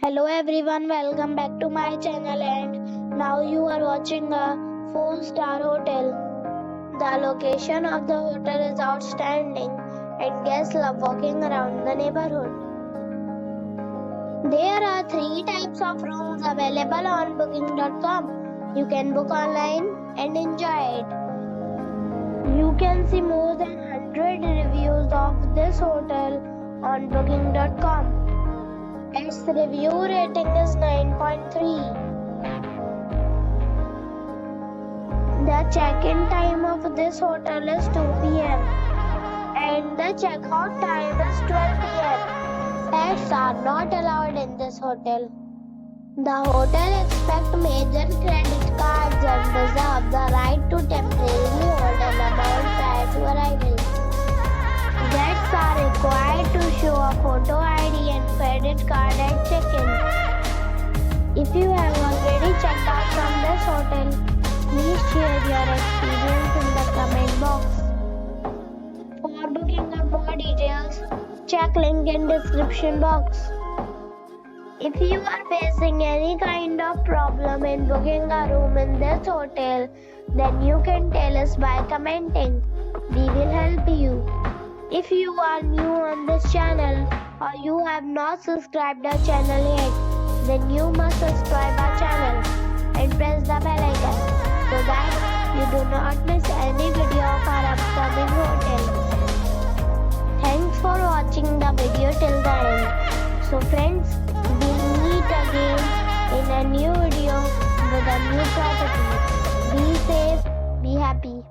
Hello everyone, welcome back to my channel and now you are watching a 4-star hotel. The location of the hotel is outstanding and guests love walking around the neighborhood. There are 3 types of rooms available on booking.com. You can book online and enjoy it. You can see more than 100 reviews of this hotel on booking.com. Its review rating is 9.3. The check-in time of this hotel is 2 p.m. and the check-out time is 12 p.m. Pets are not allowed in this hotel. The hotel accepts major credit cards and reserves the right to temporarily hold an amount prior to arrival. Guests are required to show a photo ID and credit card at check-in. If you have already checked out from this hotel, please share your experience in the comment box. For booking or more details, check link in description box. If you are facing any kind of problem in booking a room in this hotel, then you can tell us by commenting. We will help you. If you are new on this channel or you have not subscribed our channel yet, then you must subscribe our channel and press the bell icon so that you do not miss any video of our upcoming hotel. Thanks for watching the video till the end. So friends, we'll meet again in a new video with a new property. Be safe, be happy.